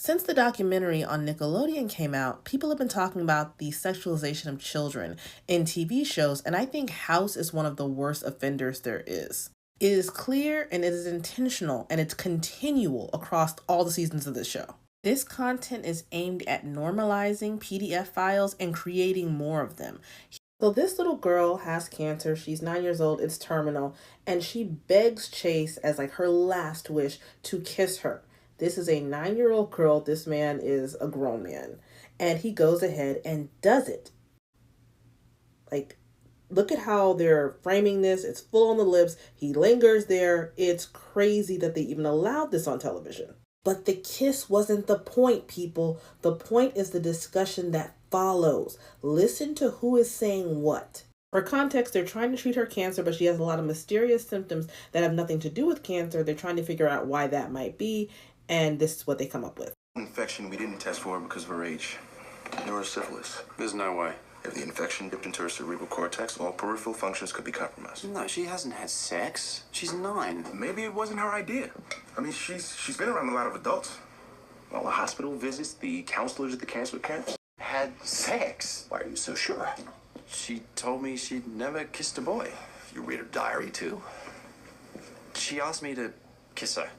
Since the documentary on Nickelodeon came out, people have been talking about the sexualization of children in TV shows, and I think House is one of the worst offenders there is. It is clear and it is intentional and it's continual across all the seasons of the show. This content is aimed at normalizing PDF files and creating more of them. So this little girl has cancer, she's 9 years old, it's terminal, and she begs Chase as like her last wish to kiss her. This is a 9-year-old girl, this man is a grown man, and he goes ahead and does it. Like, look at how they're framing this, it's full on the lips, he lingers there, it's crazy that they even allowed this on television. But the kiss wasn't the point, people. The point is the discussion that follows. Listen to who is saying what. For context, they're trying to treat her cancer, but she has a lot of mysterious symptoms that have nothing to do with cancer. They're trying to figure out why that might be, and this is what they come up with. Infection we didn't test for because of her age. Neurosyphilis. There's no way. If the infection dipped into her cerebral cortex, all peripheral functions could be compromised. No, she hasn't had sex. She's 9. Maybe it wasn't her idea. I mean, she's been around a lot of adults. All the hospital visits, the counselors at the cancer camps had sex. Why are you so sure? She told me she'd never kissed a boy. You read her diary, too? She asked me to kiss her.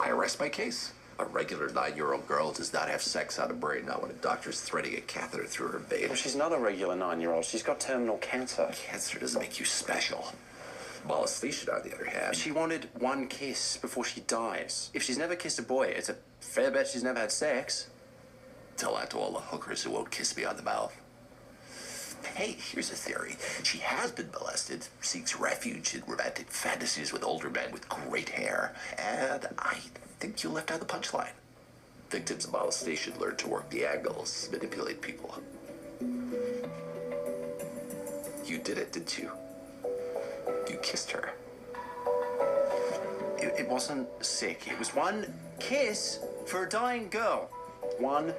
I arrest my case. A regular 9-year-old girl does not have sex on a brain, not when a doctor's threading a catheter through her vein. Well, she's not a regular 9-year-old. She's got terminal cancer. Cancer doesn't make you special. Molestation, on the other hand. She wanted one kiss before she dies. If she's never kissed a boy, it's a fair bet she's never had sex. Tell that to all the hookers who won't kiss me on the mouth. Hey, here's a theory. She has been molested, seeks refuge in romantic fantasies with older men with great hair, and I think you left out the punchline. Victims of molestation learn to work the angles, manipulate people. You did it, didn't you? You kissed her. It wasn't sick. It was one kiss for a dying girl. One.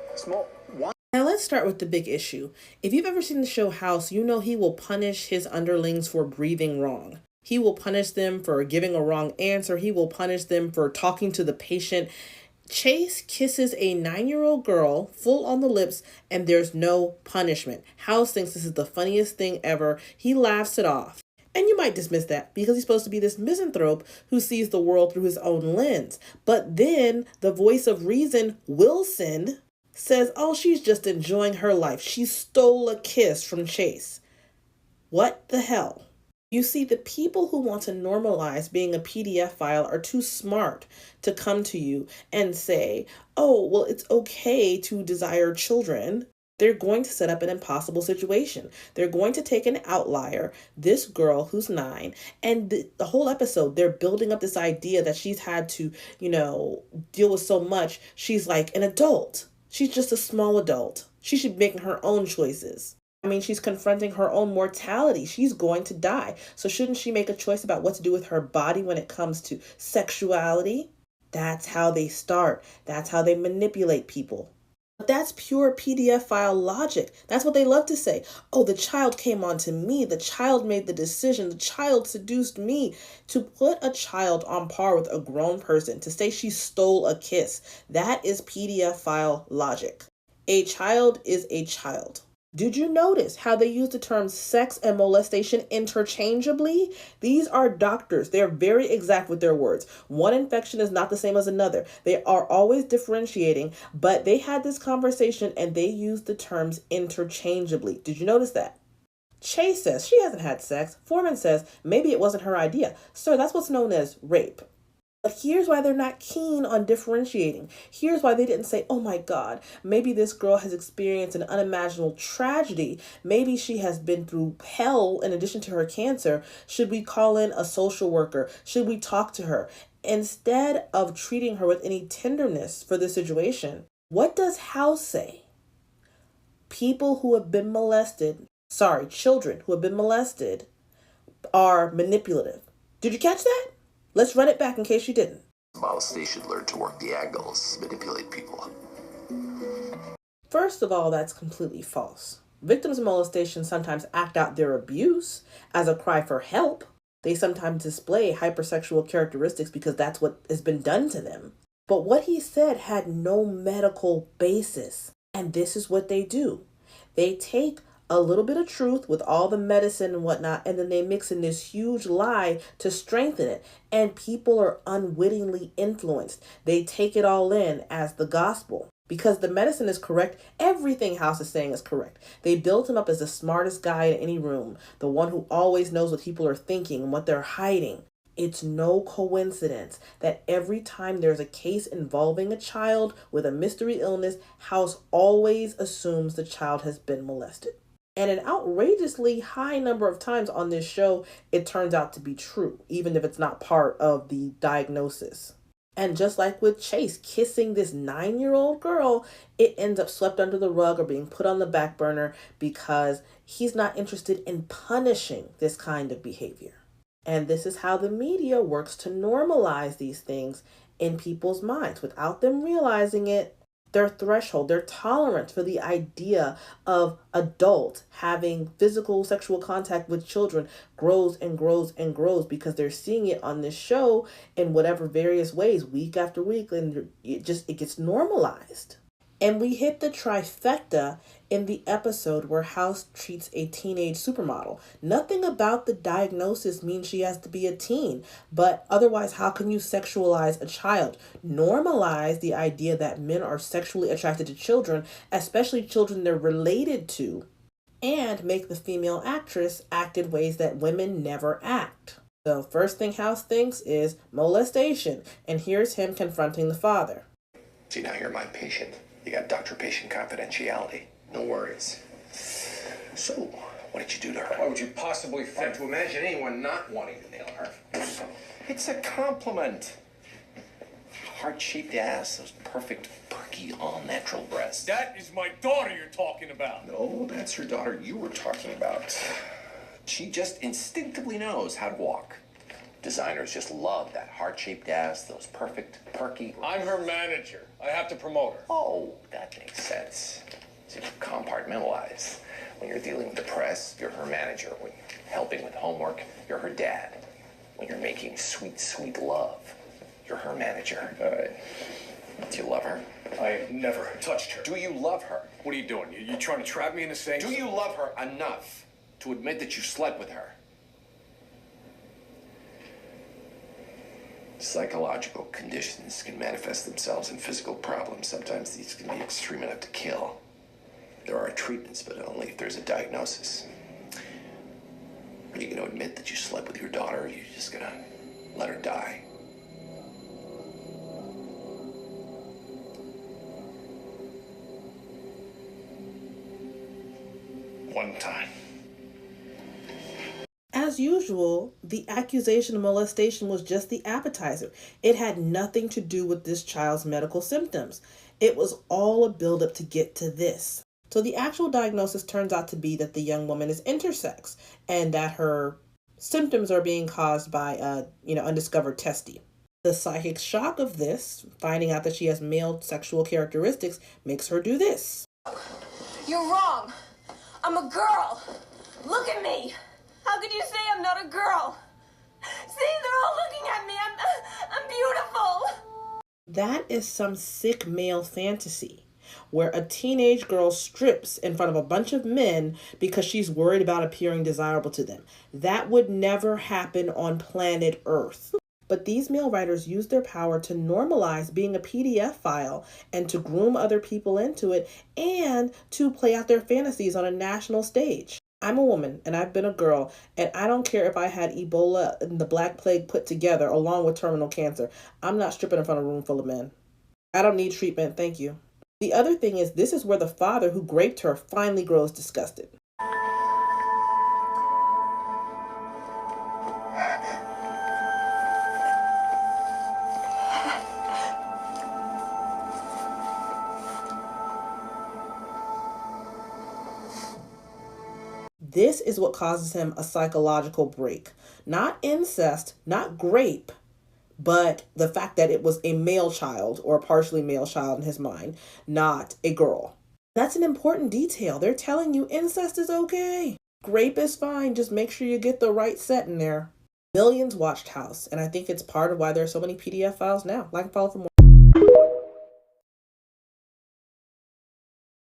Now let's start with the big issue. If you've ever seen the show House, you know he will punish his underlings for breathing wrong. He will punish them for giving a wrong answer. He will punish them for talking to the patient. Chase kisses a 9-year-old girl full on the lips and there's no punishment. House thinks this is the funniest thing ever. He laughs it off. And you might dismiss that because he's supposed to be this misanthrope who sees the world through his own lens. But then the voice of reason, Wilson, says, oh, she's just enjoying her life. She stole a kiss from Chase. What the hell? You see, the people who want to normalize being a PDF file are too smart to come to you and say, oh, well, it's okay to desire children. They're going to set up an impossible situation. They're going to take an outlier, this girl who's 9, and the whole episode, they're building up this idea that she's had to, deal with so much. She's like an adult. She's just a small adult. She should be making her own choices. I mean, she's confronting her own mortality. She's going to die. So shouldn't she make a choice about what to do with her body when it comes to sexuality? That's how they start. That's how they manipulate people. But that's pure PDF file logic. That's what they love to say. Oh, the child came onto me. The child made the decision. The child seduced me. To put a child on par with a grown person, to say she stole a kiss, that is PDF file logic. A child is a child. Did you notice how they use the terms sex and molestation interchangeably? These are doctors. They're very exact with their words. One infection is not the same as another. They are always differentiating, but they had this conversation and they used the terms interchangeably. Did you notice that? Chase says she hasn't had sex. Foreman says maybe it wasn't her idea. Sir, that's what's known as rape. But here's why they're not keen on differentiating. Here's why they didn't say, oh my God, maybe this girl has experienced an unimaginable tragedy. Maybe she has been through hell in addition to her cancer. Should we call in a social worker? Should we talk to her? Instead of treating her with any tenderness for the situation, what does House say? People who have been molested, children who have been molested are manipulative. Did you catch that? Let's run it back in case you didn't. Molestation learn to work the angles, manipulate people. First of all, that's completely false. Victims of molestation sometimes act out their abuse as a cry for help. They sometimes display hypersexual characteristics because that's what has been done to them. But what he said had no medical basis. And this is what they do. They take a little bit of truth with all the medicine and whatnot, and then they mix in this huge lie to strengthen it. And people are unwittingly influenced. They take it all in as the gospel. Because the medicine is correct, everything House is saying is correct. They built him up as the smartest guy in any room, the one who always knows what people are thinking and what they're hiding. It's no coincidence that every time there's a case involving a child with a mystery illness, House always assumes the child has been molested. And an outrageously high number of times on this show, it turns out to be true, even if it's not part of the diagnosis. And just like with Chase kissing this 9-year-old girl, it ends up swept under the rug or being put on the back burner because he's not interested in punishing this kind of behavior. And this is how the media works to normalize these things in people's minds without them realizing it. Their threshold, their tolerance for the idea of adults having physical sexual contact with children grows and grows and grows because they're seeing it on this show in whatever various ways week after week, and it gets normalized. And we hit the trifecta in the episode where House treats a teenage supermodel. Nothing about the diagnosis means she has to be a teen, but otherwise, how can you sexualize a child? Normalize the idea that men are sexually attracted to children, especially children they're related to, and make the female actress act in ways that women never act. The first thing House thinks is molestation, and here's him confronting the father. See, now you're my patient. You got doctor-patient confidentiality. No worries. So, what did you do to her? Why would you possibly think to imagine anyone not wanting to nail her? It's a compliment. Heart-shaped ass, those perfect, perky, all-natural breasts. That is my daughter you're talking about. No, that's her daughter you were talking about. She just instinctively knows how to walk. Designers just love that heart-shaped ass, those perfect, perky... I'm her manager. I have to promote her. Oh, that makes sense. See, compartmentalize. When you're dealing with the press, you're her manager. When you're helping with homework, you're her dad. When you're making sweet, sweet love, you're her manager. All right. Do you love her? I have never touched her. Do you love her? What are you doing? You trying to trap me into saying... Do you love her enough to admit that you slept with her? Psychological conditions can manifest themselves in physical problems. Sometimes these can be extreme enough to kill. There are treatments, but only if there's a diagnosis. Are you going to admit that you slept with your daughter, or are you just going to let her die? One time. As usual, the accusation of molestation was just the appetizer. It had nothing to do with this child's medical symptoms. It was all a buildup to get to this. So the actual diagnosis turns out to be that the young woman is intersex and that her symptoms are being caused by undiscovered testy. The psychic shock of this, finding out that she has male sexual characteristics, makes her do this. You're wrong. I'm a girl. Look at me. How could you say I'm not a girl? See, they're all looking at me. I'm beautiful. That is some sick male fantasy where a teenage girl strips in front of a bunch of men because she's worried about appearing desirable to them. That would never happen on planet Earth. But these male writers use their power to normalize being a PDF file and to groom other people into it and to play out their fantasies on a national stage. I'm a woman and I've been a girl, and I don't care if I had Ebola and the Black Plague put together along with terminal cancer. I'm not stripping in front of a room full of men. I don't need treatment, thank you. The other thing is, this is where the father who raped her finally grows disgusted. This is what causes him a psychological break. Not incest, not grape, but the fact that it was a male child or a partially male child in his mind, not a girl. That's an important detail. They're telling you incest is okay. Grape is fine. Just make sure you get the right set in there. Millions watched House, and I think it's part of why there are so many PDF files now. Like and follow for more.